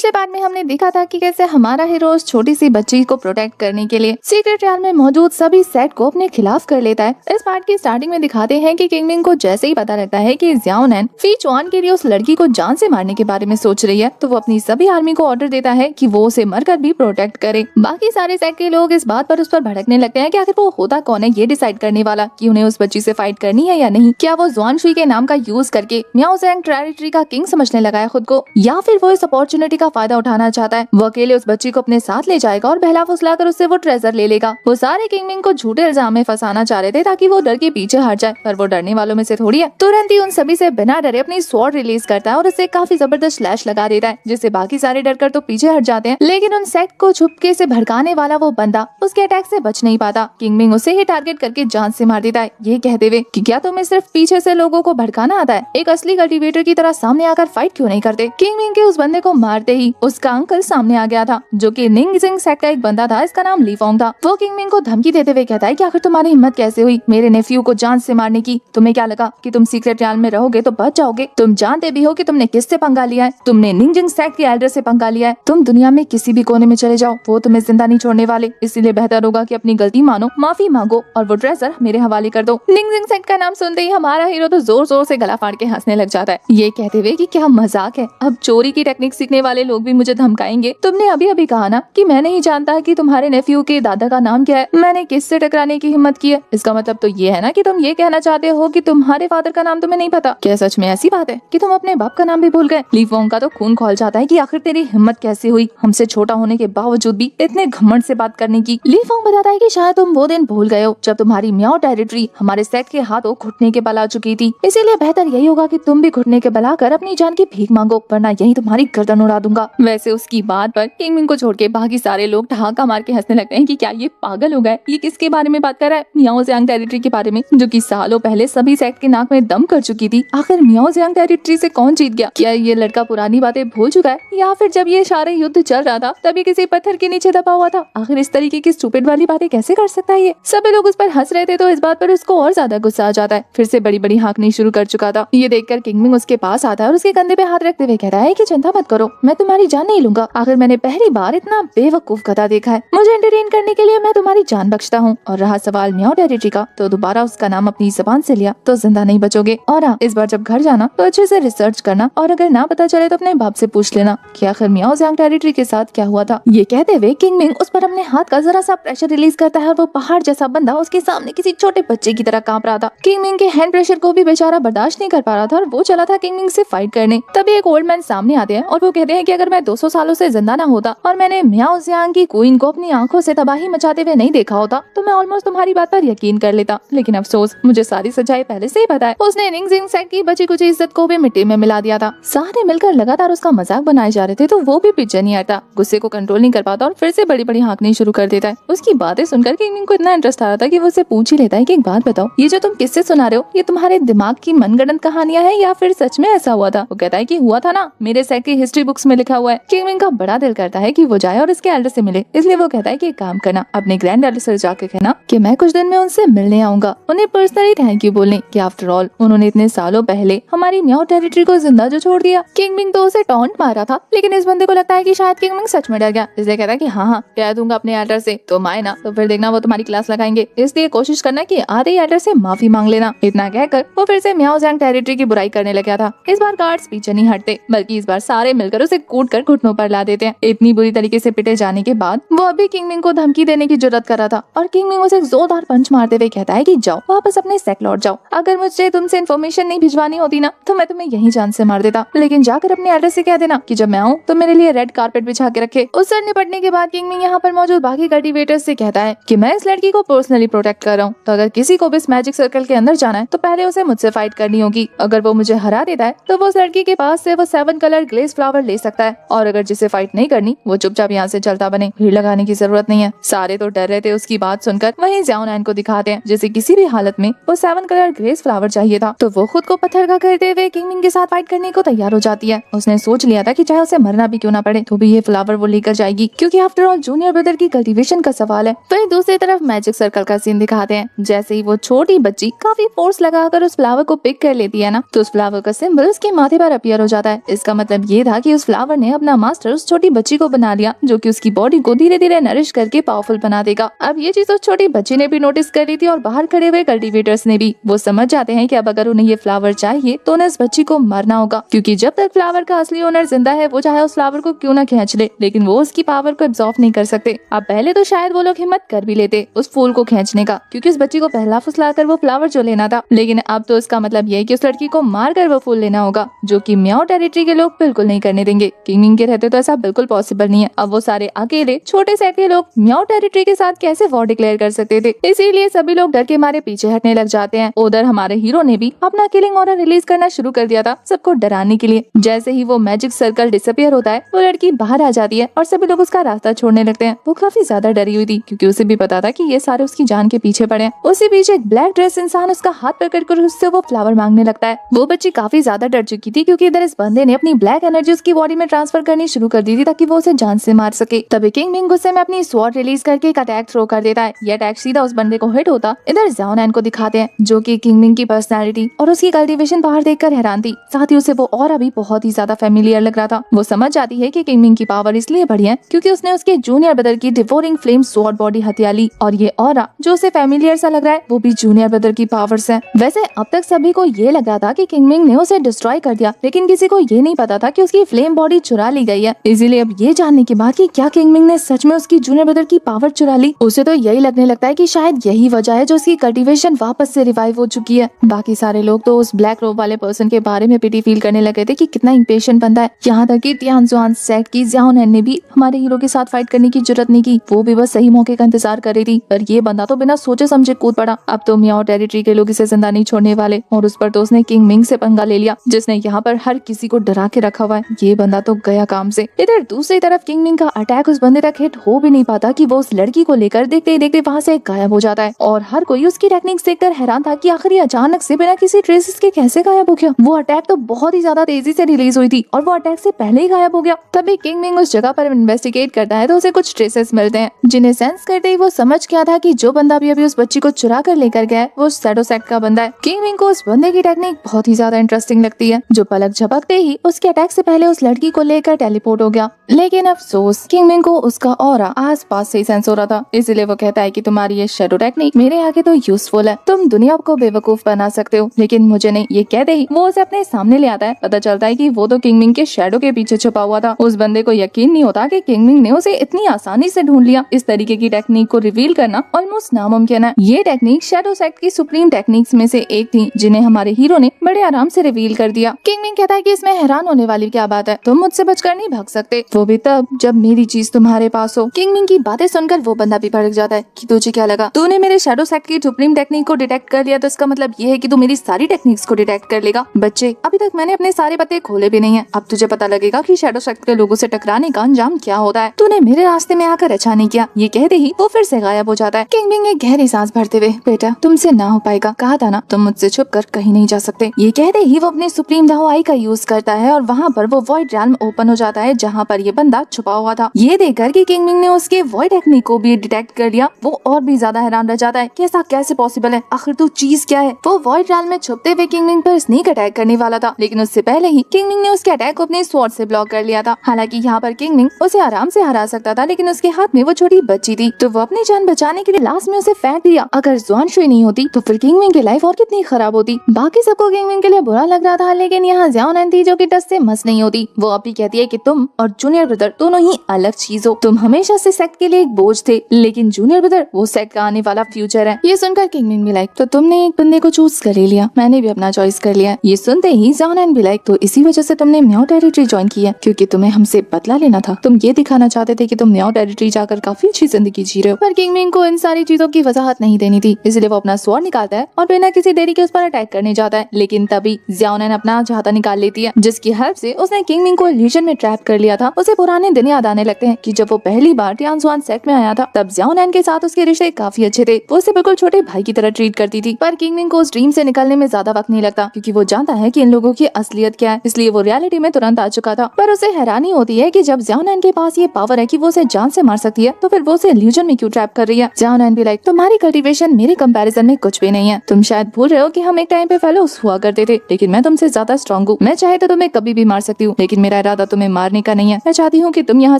पिछले पार्ट में हमने देखा था कि कैसे हमारा हीरो उस छोटी सी बच्ची को प्रोटेक्ट करने के लिए सीक्रेट रियाल में मौजूद सभी सेट को अपने खिलाफ कर लेता है। इस पार्ट की स्टार्टिंग में दिखाते हैं कि किंगमिंग को जैसे ही पता लगता है कि जियाओ नैन फी चुआन के लिए उस लड़की को जान से मारने के बारे में सोच रही है, तो वो अपनी सभी आर्मी को ऑर्डर देता है कि वो उसे मरकर भी प्रोटेक्ट करे। बाकी सारे सेट के लोग इस बात पर उस पर भड़कने लगते हैं कि आखिर वो होता कौन है ये डिसाइड करने वाला कि उन्हें उस बच्ची से फाइट करनी है या नहीं। क्या वो जुआन शुई के नाम का यूज करके मियाओ ज़ियांग टेरिटरी का किंग समझने लगा है खुद को, या फिर वो इस अपॉर्चुनिटी का फायदा उठाना चाहता है। वो अकेले उस बच्ची को अपने साथ ले जाएगा और बहला फुसलाकर उससे वो ट्रेजर ले लेगा। वो सारे किंगमिंग को झूठे इल्जाम में फंसाना चाह रहे थे ताकि वो डर के पीछे हट जाए, पर वो डरने वालों में से थोड़ी है। तुरंत ही उन सभी से बिना डरे अपनी स्वॉर्ड रिलीज करता है और उससे काफी जबरदस्त स्लैश लगा देता है, जिससे बाकी सारे डर कर तो पीछे हट जाते हैं। लेकिन उन सेट को छुपके से भड़काने वाला वो बंदा उसके अटैक से बच नहीं पाता। किंगमिंग उसे ही टारगेट करके जान से मार देता है, ये कहते हुए कि क्या तुम्हें सिर्फ पीछे से लोगों को भड़काना आता है, एक असली कल्टीवेटर की तरह सामने आकर फाइट क्यों नहीं करते। किंगमिंग के उस बंदे को मारते ही उसका अंकल सामने आ गया था, जो कि निंग जिंग सेट का एक बंदा था, इसका नाम ली फोंग था। वो किंगमिंग को धमकी देते हुए कहता है कि आखिर तुम्हारी हिम्मत कैसे हुई मेरे नेफ्यू को जान से मारने की। तुम्हें क्या लगा कि तुम सीक्रेट रियाल में रहोगे तो बच जाओगे? तुम जानते भी हो कि तुमने किससे पंगा लिया है। तुमने निंग जिंग सेट के एल्डर से पंगा लिया है। तुम दुनिया में किसी भी कोने में चले जाओ, वो तुम्हें जिंदा नहीं छोड़ने वाले। इसीलिए बेहतर होगा कि अपनी गलती मानो, माफी मांगो और वो ट्रेजर मेरे हवाले कर दो। निंग जिंग सेट का नाम सुनते ही हमारा हीरो तो जोर जोर से गला फाड़ के हंसने लग जाता है, ये कहते हुए कि क्या मजाक है, अब चोरी की टेक्निक सीखने वाले लोग भी मुझे धमकाएंगे। तुमने अभी अभी कहा ना कि मैं नहीं जानता कि तुम्हारे नेफ्यू के दादा का नाम क्या है, मैंने किससे टकराने की हिम्मत की है। इसका मतलब तो ये है ना कि तुम ये कहना चाहते हो कि तुम्हारे फादर का नाम तुम्हें नहीं पता। क्या सच में ऐसी बात है कि तुम अपने बाप का नाम भी भूल गए? ली फोंग का तो खून खौल जाता है कि आखिर तेरी हिम्मत कैसे हुई हमसे छोटा होने के बावजूद भी इतने घमंड से बात करने की। ली फोंग बताता है कि शायद तुम वो दिन भूल गए हो जब तुम्हारी मियाओ टेरिटरी हमारे सेट के हाथों घुटने के बल आ चुकी थी। इसीलिए बेहतर यही होगा कि तुम भी घुटने के बल आकर अपनी जान की भीख मांगो, वरना यही तुम्हारी गर्दन उड़ा दूंगा। वैसे उसकी बात पर किंगमिंग को छोड़ के बाकी सारे लोग ठहाका मार के हंसने लगते हैं कि क्या ये पागल हो गए, ये किसके बारे में बात कर रहा है? मियाओ ज़ियांग टेरिटरी के बारे में, जो कि सालों पहले सभी सेट के नाक में दम कर चुकी थी। आखिर मियाओ ज़ियांग टेरिटरी से कौन जीत गया? क्या ये लड़का पुरानी बातें भूल चुका है, या फिर जब ये सारे युद्ध चल रहा था तभी किसी पत्थर के नीचे दबा हुआ था? आखिर इस तरीके की स्टूपिड वाली बातें कैसे कर सकता है ये? सभी लोग उस पर हंस रहे थे तो इस बात पर उसको और ज्यादा गुस्सा आ जाता है। फिर से बड़ी बड़ी हाँकनी शुरू कर चुका था। ये देखकर किंगमिंग उसके पास आता है और उसके कंधे पे हाथ रखते हुए कहता है कि चिंता मत करो, मैं तुम्हारी जान नहीं लूंगा। आखिर मैंने पहली बार इतना बेवकूफ गधा देखा है। मुझे एंटरटेन करने के लिए मैं तुम्हारी जान बख्शता हूँ। और रहा सवाल मियाओ टेरिटरी का, तो दोबारा उसका नाम अपनी जबान से लिया तो जिंदा नहीं बचोगे। और हाँ, इस बार जब घर जाना तो अच्छे से रिसर्च करना, और अगर ना पता चले तो अपने बाप से पूछ लेना कि आखिर मियाओ ज़ियांग टेरिटरी के साथ क्या हुआ था। ये कहते हुए किंगमिंग उस पर अपने हाथ का जरा सा प्रेशर रिलीज करता है और वो पहाड़ जैसा बंदा उसके सामने किसी छोटे बच्चे की तरह कांप रहा था। किंगमिंग के हैंड प्रेशर को भी बेचारा बर्दाश्त नहीं कर पा रहा था और वो चला था किंगमिंग से फाइट करने। तभी एक ओल्ड मैन सामने आते हैं और वो कहते हैं कि अगर मैं 200 सालों से जिंदा ना होता और मैंने मियाओ ज़ियांग की क्वीन को अपनी आंखों से तबाही मचाते हुए नहीं देखा होता तो मैं ऑलमोस्ट तुम्हारी बात पर यकीन कर लेता। लेकिन अफसोस, मुझे सारी सच्चाई पहले से ही पता है। उसने निंग जिंग सेट की बची कुछ इज्जत को भी मिट्टी में मिला दिया था। सारे मिलकर लगातार उसका मजाक बनाए जा रहे थे तो वो भी पीछे नहीं हटता, गुस्से को कंट्रोल नहीं कर पाता और फिर से बड़ी बड़ी हाँकनी शुरू कर देता है। उसकी बातें सुनकर किंगमिंग को इतना इंटरेस्ट आ रहा था कि वो उसे पूछ ही लेता है कि एक बात बताओ, ये जो तुम किससे सुना रहे हो ये तुम्हारे दिमाग की मनगढ़ंत कहानियां हैं या फिर सच में ऐसा हुआ था? वो कहता है कि हुआ था ना, मेरे सेट की हिस्ट्री बुक्स में लिखा हुआ है। किंगमिंग का बड़ा दिल करता है कि वो जाए और इसके एल्डर से मिले, इसलिए वो कहता है कि एक काम करना, अपने ग्रैंड एल्डर से जाकर कहना कि मैं कुछ दिन में उनसे मिलने आऊंगा, उन्हें पर्सनली थैंक यू बोलने कि आफ्टर ऑल उन्होंने इतने सालों पहले हमारी मियाओ टेरिटरी को जिंदा जो छोड़ दिया। किंगमिंग तो उसे टॉन्ट मारा था, लेकिन इस बंदे को लगता है कि शायद किंगमिंग सच में डर गया, इसलिए कहता है कि हाँ कह दूंगा अपने एल्डर से, तुम आए ना तो फिर देखना वो तुम्हारी क्लास लगाएंगे, इसलिए कोशिश करना कि आधे एल्डर से माफी मांग लेना। इतना कहकर वो फिर से मियाओ ज़ियांग टेरिटरी की बुराई करने लगा था। इस बार गार्ड्स पीछे नहीं हटते, बल्कि इस बार सारे मिलकर उसे कूट कर घुटनों पर ला देते हैं। इतनी बुरी तरीके से पिटे जाने के बाद वो अभी किंगमिंग को धमकी देने की जरूरत कर रहा था और किंगमिंग उसे जोरदार पंच मारते हुए कहता है कि जाओ वापस अपने सेट लौट जाओ, अगर मुझे तुमसे इन्फॉर्मेशन नहीं भिजवानी होती ना तो मैं तुम्हें यहीं जान से मार देता, लेकिन जाकर अपने एल्डर से कह देना कि जब मैं आऊँ तो मेरे लिए रेड कारपेट बिछा के रखे। उससे निपटने के बाद किंगमिंग यहाँ पर मौजूद बाकी कल्टीवेटर्स से कहता है कि मैं इस लड़की को पर्सनली प्रोटेक्ट कर रहा हूँ, तो अगर किसी को भी इस मैजिक सर्कल के अंदर जाना है तो पहले उसे मुझसे फाइट करनी होगी। अगर वो मुझे हरा देता है तो वो उस लड़की के पास से वो 7 कलर ग्लेज फ्लावर ले सकता है, और अगर जिसे फाइट नहीं करनी वो चुपचाप यहाँ से चलता बने, भीड़ लगाने की जरूरत नहीं है। सारे तो डर रहे थे उसकी बात सुनकर। वहीं जियाओ नैन को दिखाते हैं जिसे किसी भी हालत में वो 7 कलर ग्लेज फ्लावर चाहिए था, तो वो खुद को पत्थर का करते हुए किंगमिंग के साथ फाइट करने को तैयार हो जाती है। उसने सोच लिया था कि चाहे उसे मरना भी क्यों ना पड़े तो भी ये फ्लावर वो लेकर जाएगी, क्योंकि आफ्टर ऑल जूनियर ब्रदर की कल्टीवेशन का सवाल है। वहीं दूसरी तरफ मैजिक सर्कल का सीन दिखाते हैं। जैसे ही वो छोटी बच्ची काफी फोर्स लगाकर उस फ्लावर को पिक कर लेती है ना, तो उस फ्लावर का सिंबल उसके माथे पर अपीयर हो जाता है। इसका मतलब ये था कि उस फ्लावर फ्लावर ने अपना मास्टर उस छोटी बच्ची को बना लिया, जो कि उसकी बॉडी को धीरे धीरे नरिश करके पावरफुल बना देगा। अब ये चीज उस छोटी बच्ची ने भी नोटिस कर ली थी और बाहर खड़े हुए कल्टीवेटर्स ने भी। वो समझ जाते हैं कि अब अगर उन्हें ये फ्लावर चाहिए तो उन्हें इस बच्ची को मरना होगा, क्योंकि जब तक फ्लावर का असली ओनर जिंदा है वो चाहे उस फ्लावर को क्यों ना खींच ले, लेकिन वो उसकी पावर को एब्जॉर्ब नहीं कर सकते। अब पहले तो शायद वो लोग हिम्मत कर भी लेते उस फूल को खींचने का, क्योंकि उस बच्ची को पहला फुसलाकर वो फ्लावर जो लेना था, लेकिन अब तो इसका मतलब ये है कि उस लड़की को मार कर वो फूल लेना होगा, जो कि म्याओ टेरिटरी के लोग बिल्कुल नहीं करने देंगे। किंग के रहते तो ऐसा बिल्कुल पॉसिबल नहीं है। अब वो सारे अकेले छोटे सेट के लोग म्याओ टेरिटरी के साथ कैसे वॉर डिक्लेयर कर सकते थे, इसीलिए सभी लोग डर के मारे पीछे हटने लग जाते हैं। उधर हमारे हीरो ने भी अपना किलिंग ऑर्डर रिलीज करना शुरू कर दिया था सबको डराने के लिए। जैसे ही वो मैजिक सर्कल डिसअपियर होता है, वो लड़की बाहर आ जाती है और सभी लोग उसका रास्ता छोड़ने लगते हैं। वो काफी ज्यादा डरी हुई थी, क्योंकि उसे भी पता था कि ये सारे उसकी जान के पीछे पड़े हैं। उसी बीच एक ब्लैक ड्रेस इंसान उसका हाथ पकड़कर उससे वो फ्लावर मांगने लगता है। वो बच्ची काफी ज्यादा डर चुकी थी, क्योंकि इधर इस बंदे ने अपनी ब्लैक एनर्जी उसकी बॉडी में ट्रांसफर करनी शुरू कर दी थी, ताकि वो उसे जान से मार सके। तभी किंग मिंग गुस्से में अपनी स्वॉर्ड रिलीज करके एक अटैक थ्रो कर देता है। ये अटैक सीधा उस बंदे को हिट होता। इधर ज़ाओ नैन को दिखाते हैं, जो कि किंग मिंग की पर्सनैलिटी और उसकी कल्टीवेशन बाहर देखकर हैरान थी। साथ ही उसे वो और अभी बहुत ही ज्यादा फेमिलियर लग रहा था। वो समझ जाती है कि किंग मिंग की पावर इसलिए बढ़ी है क्योंकि उसने उसके जूनियर ब्रदर की डिवोरिंग फ्लेम स्वॉर्ड बॉडी हथिया ली, और ये ऑरा जो उसे फेमिलियर सा लग रहा है वो भी जूनियर ब्रदर की पावर्स है। वैसे अब तक सभी को ये लग रहा था कि किंग मिंग ने उसे डिस्ट्रॉय कर दिया, लेकिन किसी को ये नहीं पता था कि उसकी फ्लेम बॉडी चुरा ली गई है। इसीलिए अब ये जानने के बाद कि क्या किंग मिंग ने सच में उसकी जूनियर ब्रदर की पावर चुरा ली, उसे तो यही लगने लगता है कि शायद यही वजह है जो उसकी कल्टीवेशन वापस से रिवाइव हो चुकी है। बाकी सारे लोग तो उस ब्लैक रोब वाले पर्सन के बारे में पिटी फील करने लगे थे कि कितना इम्पेशेंट बंदा है। यहाँ तक कि टियानजुआन सेट की ज़ाओ नैन ने भी हमारे हीरो के साथ फाइट करने की जरूरत नहीं की। वो भी बस सही मौके का इंतजार कर रही थी, पर ये बंदा तो बिना सोचे समझे कूद पड़ा। अब तो म्याओ टेरिटरी के लोग इसे जिंदा नहीं छोड़ने वाले, और उस पर तो उसने किंग मिंग से पंगा ले लिया, जिसने यहाँ पर हर किसी को डरा के रखा हुआ है। ये बंदा तो गया काम से। इधर दूसरी तरफ किंग मिंग का अटैक उस बंदे तक हिट हो भी नहीं पाता कि वो उस लड़की को लेकर देखते ही देखते वहाँ से गायब हो जाता है, और हर कोई उसकी टेक्निक्स देखकर हैरान था कि आखिर ये अचानक से बिना किसी ट्रेसेस के कैसे गायब हो गया। वो अटैक तो बहुत ही ज्यादा तेजी से रिलीज हुई थी और वो अटैक से पहले ही गायब हो गया। तभी किंग मिंग उस जगह पर इन्वेस्टिगेट करता है तो उसे कुछ ट्रेसेस मिलते हैं, जिन्हें सेंस करते ही वो समझ गया था कि जो बंदा भी अभी उस बच्ची को चुरा कर लेकर गया है वो शैडो सेट का बंदा है। किंग मिंग को उस बंदे की टेक्निक बहुत ही ज्यादा इंटरेस्टिंग लगती है, जो पलक झपकते ही उसके अटैक से पहले उस लड़की को लेकर टेलीपोर्ट हो गया। लेकिन अफसोस किंग मिंग को उसका ऑरा आस पास से ही सेंस हो रहा था, इसलिए वो कहता है कि तुम्हारी ये शैडो टेक्निक मेरे आगे तो यूजफुल है, तुम दुनिया को बेवकूफ बना सकते हो, लेकिन मुझे नहीं। ये कहते ही वो उसे अपने सामने ले आता है। पता चलता है कि वो तो किंग मिंग के शैडो के पीछे छुपा हुआ था। उस बंदे को यकीन नहीं होता कि किंग मिंग ने उसे इतनी आसानी से ढूंढ लिया। इस तरीके की टेक्निक को रिवील करना ऑलमोस्ट नामुमकिन है। ये टेक्निक शैडो सेट की सुप्रीम टेक्निक्स में से एक थी, जिन्हें हमारे हीरो ने बड़े आराम से रिवील कर दिया। किंग मिंग कहता है कि इसमें हैरान होने वाली क्या बात है, तुम मुझसे बचकर नहीं भाग सकते, वो भी तब जब मेरी चीज तुम्हारे पास हो। किंग मिंग की बातें सुनकर वो बंदा भी भड़क जाता है कि तुझे क्या लगा, तूने मेरे शैडो सेट की सुप्रीम टेक्निक को डिटेक्ट कर लिया तो इसका मतलब ये है कि तू मेरी सारी टेक्निक्स को डिटेक्ट कर लेगा। बच्चे, अभी तक मैंने अपने सारे पत्ते खोले भी नहीं है, अब तुझे पता लगेगा कि शैडो सेट के लोगों से टकराने का अंजाम क्या होता है। तूने मेरे रास्ते में आकर अच्छा नहीं किया। ये कहते ही वो फिर से गायब हो जाता है। किंग मिंग एक गहरी सांस भरते हुए, बेटा तुमसे ना हो पाएगा, कहा था ना, तुम मुझसे छुप कर कहीं नहीं जा सकते। ये कहते ही वो अपने सुप्रीम दाओ आई का यूज करता है और वहाँ पर वो वॉइड रैल्म ओपन हो जाता है, जहाँ पर ये बंदा छुपा हुआ था। ये देखकर कि किंग मिंग ने उसके वॉइड टेक्निक को भी डिटेक्ट कर लिया, वो और भी ज्यादा हैरान रह जाता है कि ऐसा कैसे पॉसिबल है, आखिर तू चीज क्या है। वो वॉइड रैल्म में छुपते हुए किंग मिंग पर स्नीक अटैक करने वाला था, लेकिन उससे पहले ही किंग मिंग ने उसके अटैक को अपने स्वॉर्ड से ब्लॉक कर लिया था। हालांकि यहाँ पर किंग मिंग उसे आराम से हरा सकता था, लेकिन उसके हाथ में वो छोटी बच्ची थी, तो वो अपनी जान बचाने के लिए लास्ट में उसे फेंक दिया। अगर जुआन शुई नहीं होती तो फिर किंग मिंग की लाइफ और कितनी खराब होती। बाकी सबको किंग मिंग के लिए बुरा लग रहा था, लेकिन यहाँ ज़ाओ नैन थी जो कि टस से मस नहीं होती। वो अब भी कहती है कि तुम और जूनियर ब्रदर दोनों ही अलग चीज हो, तुम हमेशा से सेक्ट के लिए एक बोझ थे, लेकिन जूनियर ब्रदर वो सेक्ट का आने वाला फ्यूचर है। ये सुनकर किंग मिंग भी लाइक, तो तुमने एक बंदे को चूज कर ही लिया, मैंने भी अपना चॉइस कर लिया। ये सुनते ही ज़ाओ नैन भी लाइक, तो इसी वजह से तुमने म्याओ टेरिटरी ज्वाइन किया, क्योंकि तुम्हें हमसे बदला लेना था, तुम ये दिखाना चाहते थे कि तुम म्याओ टेरिटरी जाकर काफी अच्छी जिंदगी जी रहे हो। पर किंग मिंग को इन सारी चीजों की वजाहत नहीं देनी थी, इसलिए वो अपना स्वॉर्ड निकालता है और बिना किसी देरी के उस पर अटैक करने जाता है। लेकिन तभी ज़ाओ नैन अपना चाहता निकाल लेती है, जिसकी हेल्प से उसने किंग मिंग को इल्यूजन में ट्रैप कर लिया था। उसे पुराने दिन याद आने लगते हैं कि जब वो पहली बार टियानजुआन सेट में आया था, तब ज़ाओ नैन के साथ उसके रिश्ते काफी अच्छे थे, वो उसे बिल्कुल छोटे भाई की तरह ट्रीट करती थी। पर किंग मिंग को उस ड्रीम से निकलने में ज्यादा वक्त नहीं लगता, क्योंकि वो जानता है कि इन लोगों की असलियत क्या है, इसलिए वो रियलिटी में तुरंत आ चुका था। पर उसे हैरानी होती है कि जब ज़ाओ नैन के पास ये पावर है कि वो उसे जान से मार सकती है, तो फिर वो उसे इल्यूजन में क्यों ट्रैप कर रही है। ज़ाओ नैन भी लाइक, तुम्हारी कल्टीवेशन मेरे कंपैरिजन में कुछ भी नहीं है, तुम शायद भूल रहे हो कि हम एक टाइम पे फेलोस हुआ करते थे, लेकिन मैं तुमसे ज्यादा स्ट्रॉन्ग हूँ, मैं चाहे तो तुम्हें कभी भी मार सकती हूँ, लेकिन मेरा इरादा तुम्हें मारने का नहीं है। मैं चाहती हूँ कि तुम यहाँ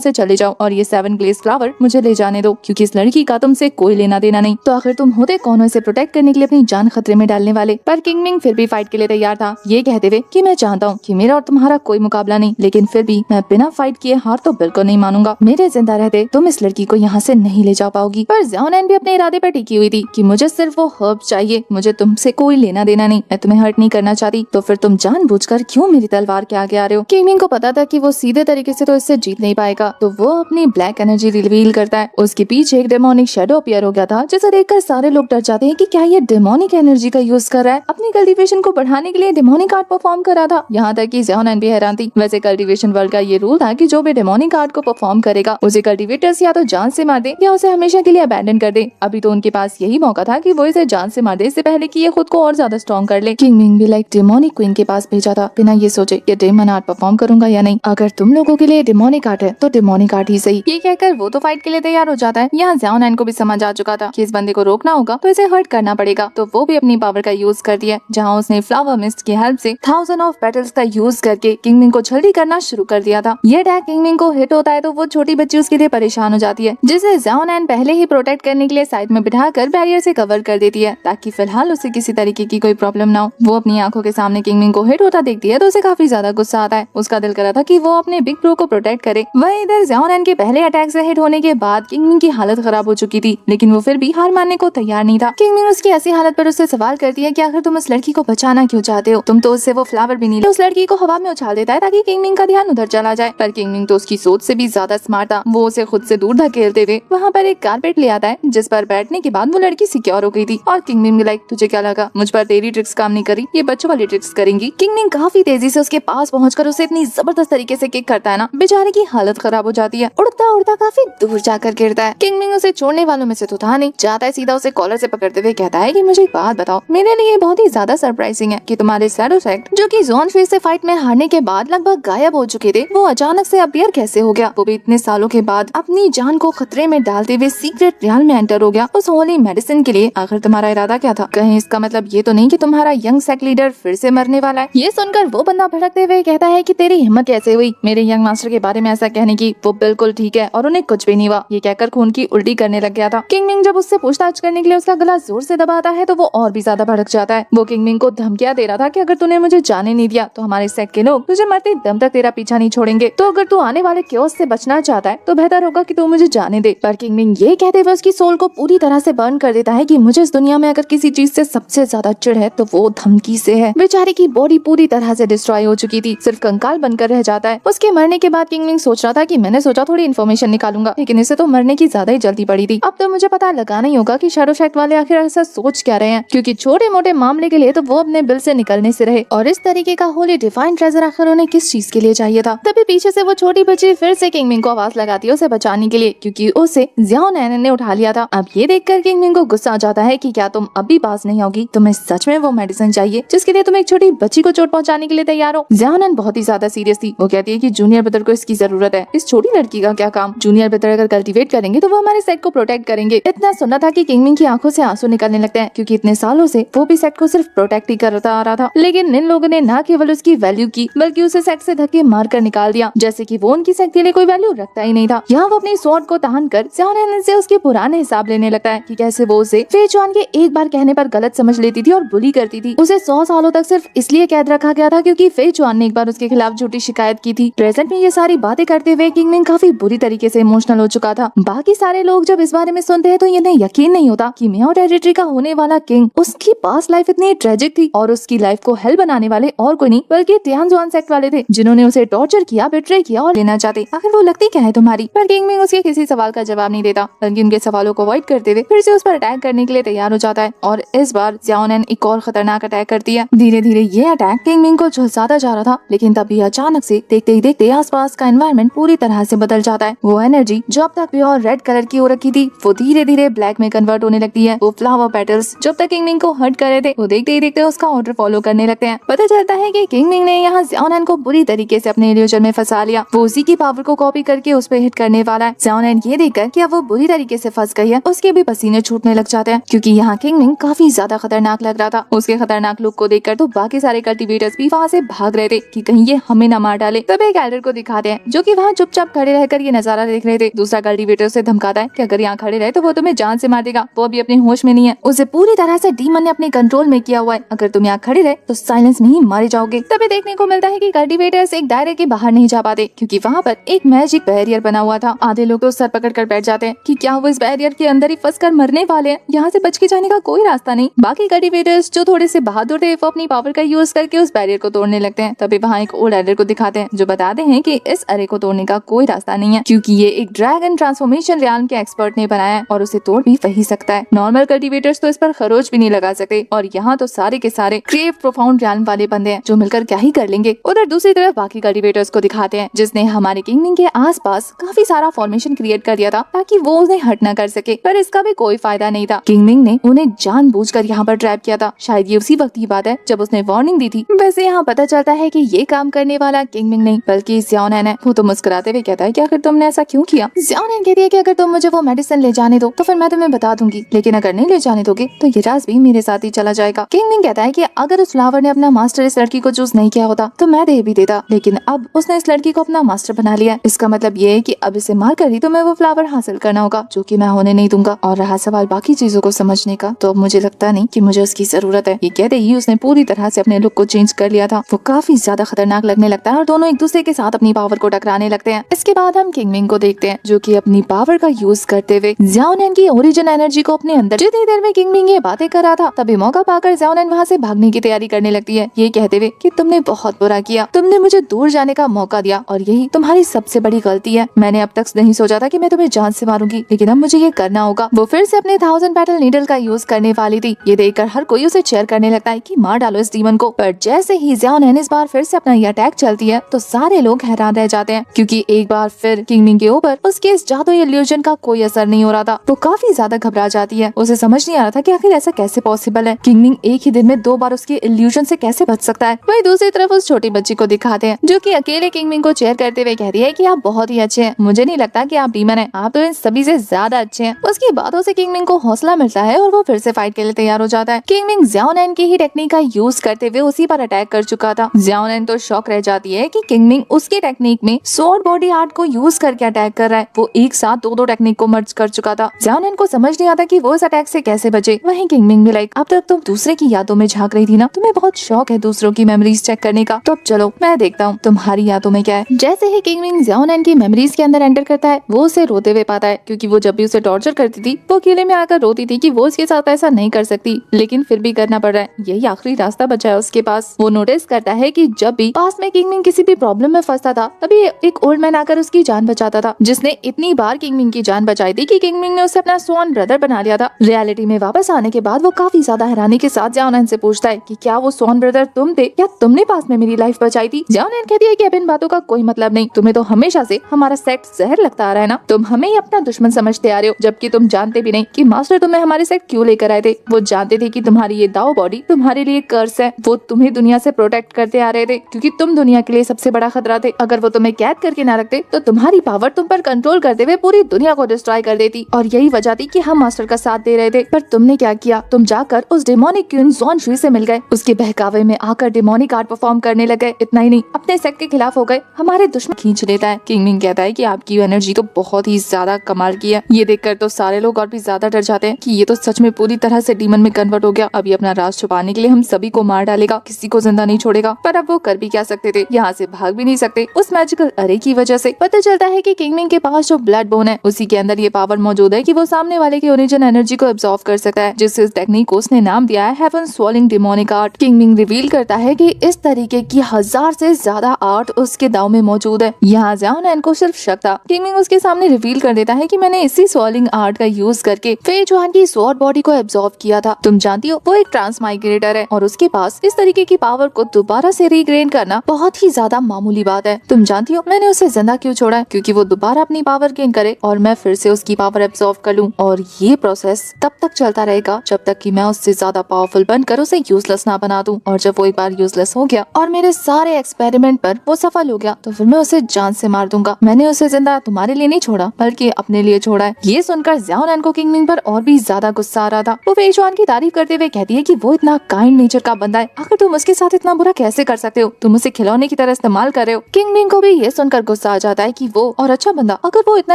से चले जाओ और ये 7 ग्लेज फ्लावर मुझे ले जाने दो, क्योंकि इस लड़की का तुमसे कोई लेना देना नहीं। तो आखिर तुम होते कौन हो इसे प्रोटेक्ट करने के लिए अपनी जान खतरे में डालने वाले? पर किंग मिंग फिर भी फाइट के लिए तैयार था, ये कहते हुए कि मैं चाहता हूँ कि मेरा और तुम्हारा कोई मुकाबला नहीं, लेकिन फिर भी मैं बिना फाइट किए हार तो बिल्कुल नहीं मानूंगा। मेरे जिंदा रहते तुम इस लड़की को यहाँ से नहीं ले जा पाओगी। पर ज़ियाओनैन भी अपने इरादे पर टिकी हुई थी कि मुझे सिर्फ वो हर्ब चाहिए, मुझे तुमसे कोई लेना देना नहीं, मैं तुम्हें हर्ट नहीं करना चाहती। तो फिर तुम जानबूझकर क्यों मेरी तलवार के आगे आ रहे हो? किंग मिंग को पता था कि वो सीधे तरीके से तो इससे जीत नहीं पाएगा, तो वो अपनी ब्लैक एनर्जी रिवील करता है। उसके पीछे एक डेमोनिक शैडो अपीयर हो गया था, जिसे देखकर सारे लोग डर जाते हैं कि क्या ये डेमोनिक एनर्जी का यूज कर रहा है। अपनी कल्टीवेशन को बढ़ाने के लिए डेमोनिक आर्ट परफॉर्म कर रहा था। यहाँ तक कि ज़ियाओनैन भी हैरान थी। वैसे कल्टीवेशन वर्ल्ड का ये रूल था कि जो भी डेमोनिक आर्ट को परफॉर्म करेगा उसे कल्टीवेटर्स या तो जान से मार दे या उसे हमेशा के लिए अबैंडन कर दे। अभी तो उनके पास यही मौका था कि वो इसे जान से मार दे, इससे पहले कि ये खुद को और ज्यादा स्ट्रॉन्ग कर ले। किंग मिंग भी लाइक डेमोनिक क्वीन के पास भेजा था, बिना ये सोचे कि डेमन आर्ट परफॉर्म करूंगा या नहीं। अगर तुम लोगों के लिए डेमोनिक आर्ट है तो डेमोनिक आर्ट ही सही। ये कहकर वो तो फाइट के लिए तैयार हो जाता है। यहाँ ज़ियाओनैन को भी समझ आ चुका था कि इस बंदे को रोकना होगा तो इसे हर्ट करना पड़ेगा, तो वो भी अपनी पावर का यूज कर दिया, जहाँ उसने फ्लावर मिस्ट की हेल्प से 1000 ऑफ पेटल्स का यूज करके किंग मिंग को जल्दी करना शुरू कर दिया था। ये अटैक किंग मिंग को हिट होता है तो वो छोटी बच्ची उसके लिए परेशान हो जाती है, जिसे ज़ियाओनैन पहले ही प्रोटेक्ट करने के लिए साइड में बिठाकर बैरियर से कवर कर देती है, ताकि फिलहाल उसे किसी तरीके की कोई प्रॉब्लम ना हो। वो अपनी आंखों के सामने किंग मिंग को हिट होता देखती है तो उसे काफी ज्यादा गुस्सा आता है। उसका दिल करा था कि वो अपने बिग ब्रो को प्रोटेक्ट करे। वहीं इधर ज़ियाओनैन के पहले अटैक से हिट होने के बाद किंग मिंग की हालत खराब हो चुकी थी, लेकिन वो फिर भी हार मानने को तैयार नहीं था। किंग मिंग उसकी ऐसी हालत पर उससे सवाल करती है कि आखिर तुम उस लड़की को बचाना क्यों चाहते हो? तुम तो उससे वो फ्लावर भी नहीं। उस लड़की को हवा में उछाल देता है ताकि किंग मिंग का ध्यान उधर चला जाए। पर किंग मिंग तो उसकी सोच से भी ज्यादा स्मार्ट था। वो उसे खुद से दूर धकेलते हुए वहाँ पर एक कारपेट ले आता है, जिस पर बैठने के बाद वो लड़की सिक्योर हो गई थी। और किंग मिंग लाइक, तुझे क्या लगा मुझ पर तेरी ट्रिक्स काम नहीं करी, ये बच्चों वाली ट्रिक्स करेंगी? किंग मिंग काफी तेजी से उसके पास पहुंचकर उसे इतनी जबरदस्त तरीके से किक करता है ना, बेचारे की हालत खराब हो जाती है। उड़ता उड़ता काफी दूर जाकर गिरता है। किंग मिंग उसे छोड़ने वालों में से तो था नहीं, जाता है सीधा उसे कॉलर से पकड़ते हुए कहता है कि मुझे एक बात बताओ, मेरे लिए बहुत ही ज्यादा सरप्राइजिंग है कि तुम्हारे शैडो सेक्ट, जो कि ज़ोन फेज से फाइट में हारने के बाद लगभग गायब हो चुके थे, वो अचानक से अपीयर कैसे हो गया? वो भी इतने सालों के बाद अपनी जान को खतरे में डालते हुए सीक्रेट रियल में एंटर हो गया उस होली मेडिसिन के लिए। आखिर तुम्हारा इरादा क्या था? कहीं इसका मतलब ये तो नहीं कि तुम्हारा यंग सेक्ट लीडर फिर से मरने वाला है? ये सुनकर वो बंदा भड़कते हुए कहता है कि तेरी हिम्मत कैसे हुई मेरे यंग मास्टर के बारे में ऐसा कहने की? वो बिल्कुल ठीक है और उन्हें कुछ भी नहीं हुआ। ये कहकर खून की उल्टी करने लग गया था। किंग मिंग जब उससे पूछताछ करने के लिए उसका गला जोर से दबाता है तो वो और भी ज्यादा भड़क जाता है। वो किंग मिंग को धमकियां दे रहा था कि अगर तूने मुझे जाने नहीं दिया तो हमारे सेक्ट के लोग तुझे मरते दम तक तेरा पीछा नहीं छोड़ेंगे। तो अगर तू आने वाले केओस से बचना चाहता है तो बेहतर होगा कि तू मुझे जाने दे। पर किंग मिंग ये कहते हुए उसकी सोल को पूरी तरह से बर्न कर देता है कि मुझे इस दुनिया में अगर किसी चीज से सबसे ज्यादा चिढ़ है तो वो धमकी से है। बेचारे की बॉडी पूरी तरह से डिस्ट्रॉय हो चुकी थी, सिर्फ कंकाल बनकर रह जाता है। उसके मरने के बाद किंग मिंग सोच रहा था कि मैंने सोचा थोड़ी इन्फॉर्मेशन निकालूंगा, लेकिन इसे तो मरने की ज्यादा ही जल्दी पड़ी थी। अब तो मुझे पता लगाना ही होगा कि शैडो सेक्ट वाले आखिर ऐसा सोच क्या रहे हैं, क्योंकि छोटे मोटे मामले के लिए तो वो अपने बिल से निकलने से रहे, और इस तरीके का होली डिवाइन ट्रेजर आखिर उन्हें किस चीज के लिए चाहिए था? तभी पीछे से वो छोटी बच्ची फिर से किंग मिंग को आवाज लगाती है उसे बचाने के लिए, क्योंकि उसे ज़ियाओनैन ने उठा लिया था। अब ये देखकर किंग मिंग को गुस्सा आ जाता है कि क्या तुम अब भी पास नहीं होगी? तुम्हें सच में वो मेडिसिन चाहिए जिसके लिए तुम एक छोटी बच्ची को चोट पहुंचाने के लिए तैयार हो? ज़ियाओनैन बहुत ही ज्यादा सीरियस थी। वो कहती है कि जूनियर ब्रदर को इसकी जरूरत है, इस छोटी लड़की का क्या काम? जूनियर ब्रदर अगर कल्टीवेट करेंगे तो वो हमारे सेट को प्रोटेक्ट करेंगे। इतना सुना था कि किंग मिंग की आंखों से आंसू निकलने लगते हैं, क्योंकि इतने सालों से वो भी सेट को सिर्फ प्रोटेक्ट ही करता आ रहा था। लेकिन इन लोगों ने न केवल उसकी वैल्यू की बल्कि उसे सेट से धक्के मार कर निकाल दिया, जैसे कि वो उनकी सेट के लिए कोई वैल्यू रखता ही नहीं था। यहाँ वो अपनी स्वॉर्ड को तान कर ज़ियाओनैन से उसके पुराने हिसाब लेने लगता है कि कैसे वो उसे फे चुआन के एक बार कहने पर गलत समझ लेती थी और बुली करती थी। उसे 100 सालों तक सिर्फ इसलिए कैद रखा गया था क्योंकि फे चुआन ने एक बार उसके खिलाफ झूठी शिकायत की थी। प्रेजेंट में ये सारी बातें करते हुए किंग मिंग काफी बुरी तरीके से इमोशनल हो चुका था। बाकी सारे लोग जब इस बारे में सुनते हैं तो इन्हें यकीन नहीं होता कि मियाओ टेरिटरी का होने वाला किंग, उसकी पास्ट लाइफ इतनी ट्रेजिक थी और उसकी लाइफ को हेल बनाने वाले और कोई नहीं बल्कि टियानजुआन सेक्ट वाले थे, जिन्होंने उसे टॉर्चर किया, बिट्रे किया और लेना चाहते। आखिर वो लगती क्या है तुम्हारी? पर किंग मिंग उसके किसी सवाल का जवाब नहीं देता, बल्कि उनके सवालों को अवॉइड करते हुए फिर से उस पर अटैक करने के लिए तैयार हो जाता है। और इस बार ज़ियाओनैन एक और खतरनाक अटैक करती है। धीरे धीरे ये अटैक किंग मिंग को झुलसाता जा रहा था, लेकिन तभी अचानक से देखते ही देखते आसपास का एनवायरनमेंट पूरी तरह से बदल जाता है। वो एनर्जी जो अब तक प्योर रेड कलर की हो रखी थी वो धीरे धीरे ब्लैक में कन्वर्ट होने लगती है। वो फ्लावर पेटल्स जो अब तक किंग मिंग को हर्ट कर रहे थे वो देखते ही देखते उसका ऑर्डर फॉलो करने लगते हैं। पता चलता है कि किंग मिंग ने यहाँ ज़ियाओनैन को बुरी तरीके से अपने इल्यूजन में फंसा लिया। वो उसी की पावर को कॉपी करके उस पर हिट करने वाला है। ज़ियाओनैन ये देखकर कि अब वो बुरी तरीके से फंस गई है, उसके भी पसीने छूटने लग जाते हैं, क्योंकि यहाँ किंग मिंग काफी ज्यादा खतरनाक लग रहा था। उसके खतरनाक लुक को देखकर तो बाकी सारे कल्टीवेटर्स भी वहाँ से भाग रहे थे कि कहीं ये हमें न मार मार डाले। तब एक एल्डर को दिखाते हैं जो कि वहाँ चुपचाप खड़े रहकर ये नजारा देख रहे थे। दूसरा कल्टीवेटर उसे धमकाता है कि अगर यहाँ खड़े रहे तो वो तुम्हें जान से मार देगा। वो अभी अपने होश में नहीं है, उसे पूरी तरह से डीमन ने अपने कंट्रोल में किया हुआ है। अगर तुम यहाँ खड़े रहे तो साइलेंस में ही मारे जाओगे। तभी देखने को मिलता है कि कल्टीवेटर्स एक दायरे के बाहर नहीं जा पाते क्योंकि वहाँ पर एक मैजिक बैरियर बना हुआ था। आधे लोग तो सर पकड़ कर बैठ जाते हैं कि क्या वो इस बैरियर के अंदर ही फंस कर मरने वाले हैं, यहाँ से बच के जाने का कोई रास्ता नहीं। बाकी कल्टीवेटर्स जो थोड़े से बहादुर थे वो अपनी पावर का यूज करके उस बैरियर को तोड़ने लगते हैं। तभी वहाँ एक ओल्ड एल्डर को दिखाते हैं जो बताते हैं कि इस अरे को तोड़ने का कोई रास्ता नहीं है क्योंकि ये एक ड्रैगन ट्रांसफॉर्मेशन रियाल्म के एक्सपर्ट ने बनाया है और उसे तोड़ भी वही सकता है। नॉर्मल कल्टीवेटर्स तो इस पर खरोच भी नहीं लगा सकते और यहाँ तो सारे के सारे क्रेव प्रोफाउंड रियाल्म वाले बंदे हैं जो मिलकर क्या ही कर लेंगे। उधर दूसरी तरफ बाकी कल्टीवेटर्स को दिखाते हैं जिसने हमारे किंगमिंग के आसपास काफी सारा फॉर्मेशन क्रिएट कर दिया था ताकि वो उन्हें हट न कर सके, पर इसका भी कोई फायदा नहीं था। किंगमिंग ने उन्हें जानबूझकर यहाँ पर ट्रैप किया था। शायद ये उसी वक्त की बात है जब उसने वार्निंग दी थी। वैसे यहाँ पता चलता है कि ये काम करने वाला किंगमिंग नहीं बल्कि ज़्याओनैन है। वो तो मुस्कुराते हुए कहता है कि आखिर तुमने ऐसा क्यों किया। ज़्याओनैन कहती है कि अगर तुम मुझे वो मेडिसिन ले जाने दो तो फिर मैं तुम्हें बता दूंगी, लेकिन अगर नहीं ले जाने दोगे तो ये राज भी मेरे साथ ही चला जाएगा। किंगमिंग कहता है कि अगर उस फ्लावर ने अपना मास्टर इस लड़की को चूज नहीं किया होता तो मैं दे भी देता, लेकिन अब उसने इस लड़की को अपना मास्टर बना लिया। इसका मतलब ये है कि अब इसे मार कर ही तो मैं वो फ्लावर हासिल करना होगा जो कि मैं होने नहीं दूंगा। और रहा सवाल बाकी चीजों को समझने का, तो अब मुझे लगता नहीं कि मुझे उसकी जरूरत है। ये कहते ही उसने पूरी तरह से अपने लुक को चेंज कर लिया था। वो काफी ज्यादा खतरनाक लगने लगता है और दोनों एक दूसरे के साथ अपनी पावर को टकराने लगते हैं। इसके बाद हम किंगमिंग को देखते हैं जो कि अपनी पावर का यूज करते हुए ज़्याओनैन की ओरिजिन एनर्जी को अपने अंदर। जितनी देर में किंगमिंग ये बातें कर रहा था तभी मौका पाकर ज़्याओनैन वहाँ से भागने की तैयारी करने लगती है, ये कहते हुए कि तुमने बहुत बुरा किया, तुमने मुझे दूर जाने का मौका दिया और यही तुम्हारी सबसे बड़ी गलती है। मैंने अब तक नहीं सोचा था कि मैं तुम्हें जान से मारूंगी, लेकिन अब मुझे ये करना होगा। वो फिर से अपने 1000 पेटल नीडल का यूज करने वाली थी। ये देखकर हर कोई उसे चेयर करने लगता है कि मार डालो इस डीमन को। पर जैसे ही ज़्याओनैन इस बार फिर से अपना ये अटैक चलती है तो सारे लोग हैरान रह जाते हैं क्योंकि एक बार फिर किंगमिंग के ऊपर उसके इस जादू इल्यूजन का कोई असर नहीं हो रहा था। वो काफी ज्यादा घबरा जाती है। उसे समझ नहीं आ रहा था कि आखिर ऐसा कैसे पॉसिबल है। किंगमिंग एक ही दिन में 2 बार उसके इल्यूजन से कैसे बच सकता है। वही दूसरी तरफ उस छोटी बच्ची को दिखाते हैं जो कि अकेले किंगमिंग को चेयर करते हुए कहती है कि आप बहुत ही अच्छे हैं, मुझे नहीं लगता कि आप डीमन हैं, आप तो इन सभी से ज्यादा अच्छे हैं। उसकी बातों से किंगमिंग को हौसला मिलता है और वो फिर से फाइट के लिए तैयार हो जाता है। किंगमिंग ज़्याओनैन की ही टेक्निक का यूज करते हुए उसी पर अटैक कर चुका था। ज़्याओनैन तो शॉक रह जाती है कि किंगमिंग उसकी टेक्निक में स्वॉर्ड बॉडी आर्ट को यूज करके अटैक कर रहा है। वो एक साथ दो टेक्निक को मर्ज कर चुका था। ज़्याओनैन को समझ नहीं आता कि वो इस अटैक से कैसे बचे। वहीं किंगमिंग भी लाइक अब तक तुम दूसरे की यादों में झांक रही थी ना, तुम्हें बहुत शौक है दूसरों की मेमोरीज चेक करने का, तो अब चलो मैं देखता हूँ तुम्हारी यादों में क्या है। जैसे ही किंगमिंग ज़्याओनैन की मेमोरीज के अंदर एंटर करता है वो उसे रोते हुए पाता है क्योंकि वो जब भी उसे टॉर्चर करती थी वो अकेले में आकर रोती थी कि वो उसके साथ ऐसा नहीं कर सकती, लेकिन फिर भी करना पड़ रहा है, यही आखिरी रास्ता बचा है उसके पास। वो नोटिस करता है कि जब भी पास में किंगमिंग किसी भी प्रॉब्लम में फंसता था तभी एक ओल्ड मैन आकर उसकी जान बचाता था, जिसने इतनी बार किंगमिंग की जान बचाई थी कि किंगमिंग ने उसे अपना स्वॉन ब्रदर बना लिया था। रियलिटी में वापस आने के बाद वो काफी ज्यादा हैरानी के साथ ज़्याओनैन से पूछता है कि क्या वो स्वॉन ब्रदर तुम थे, क्या तुमने पास में मेरी लाइफ बचाई थी। ज़्याओनैन कहती है कि अब इन बातों का कोई मतलब नहीं, तुम्हें तो हमेशा से हमारा सेट जहर लगता आ रहा है ना, तुम हमें ही अपना दुश्मन समझते आ रहे हो, जबकि तुम जानते भी नहीं कि मास्टर तुम्हें हमारे सेट क्यों लेकर आए थे। वो जानते थे कि तुम्हारी ये दाव बॉडी तुम्हारे लिए कर्स है। वो तुम्हें दुनिया से प्रोटेक्ट करते आ रहे थे क्योंकि तुम दुनिया के लिए सबसे बड़ा खतरा थे। अगर वो तुम्हें कैद करके ना रखते तो तुम्हारी पावर तुम पर कंट्रोल करते हुए पूरी दुनिया को डिस्ट्रॉय कर देती और यही वजह थी कि हम मास्टर का साथ दे रहे थे। पर तुमने क्या किया, तुम जाकर उस डेमोनिक क्वीन ज़ॉनशुई से मिल गए, उसके बहकावे में आकर डेमोनिक आर्ट परफॉर्म करने लगे। इतना ही नहीं, अपने सेट के खिलाफ हो गए, हमारे दुश्मन खींच लेता है। किंगमिंग कहता है कि आपकी एनर्जी तो बहुत ही ज्यादा कमाल की है। ये देखकर तो सारे लोग और भी ज्यादा डर जाते हैं कि ये तो सच में पूरी तरह से डीमन में कन्वर्ट हो गया। अब ये अपना राज छुपाने के लिए हम सभी को मार डालेगा, किसी को जिंदा नहीं छोड़ेगा। पर अब वो कर भी क्या सकते थे, यहाँ से भाग भी नहीं सकते उस मैजिकल अरे की वजह से। पता चलता है कि किंगमिंग के पास जो ब्लड बोन है उसी के अंदर ये पावर मौजूद है कि वो सामने वाले की ओरिजिन एनर्जी को एब्जॉर्ब कर सकता है, जिस टेक्निक को उसने नाम दिया है हेवन स्वॉलिंग डेमोनिक आर्ट। किंगमिंग रिवील करता है कि इस तरीके की 1000 से ज्यादा आर्ट उसके दाव में मौजूद है। यहाँ ज़्याओनैन को सिर्फ शक था। किंगमिंग उसके सामने रिवील कर देता है कि मैंने इसी स्वॉलिंग आर्ट का यूज करके फेई जुआन की स्वॉर्ड बॉडी को एब्जॉर्ब किया था। तुम जानती हो वो एक ट्रांसमाइग्रेटर है और उसके पास इस तरीके की पावर को दोबारा से रीग्रेन करना बहुत ही ज्यादा मामूली बात है। तुम जानती हो मैंने उसे जिंदा क्यों छोड़ा है, क्योंकि वो दोबारा अपनी पावर गेन करे और मैं फिर से उसकी पावर एब्जॉर्ब कर लूं। और ये प्रोसेस तब तक चलता रहेगा जब तक कि मैं उससे ज्यादा पावरफुल बनकर उसे यूजलेस ना बना दूं। और जब वो एक बार यूजलेस हो गया और मेरे सारे एक्सपेरिमेंट पर वो सफल हो गया तो फिर मैं उसे जान से मार दूंगा। मैंने उसे जिंदा तुम्हारे लिए नहीं छोड़ा बल्कि अपने लिए छोड़ा है। ये सुनकर ज़्याओनैन को किंगमिंग पर और भी ज्यादा गुस्सा आ रहा था। वो फेई जुआन की तारीफ करते हुए कहती है कि वो इतना काइंड नेचर का बंदा है, आखिर तुम उसके साथ इतना बुरा कैसे कर सकते हो, तुम उसे खिलौने की तरह इस्तेमाल कर रहे हो। किंग मिंग को भी ये सुनकर गुस्सा आ जाता है कि वो और अच्छा बंदा, अगर वो इतना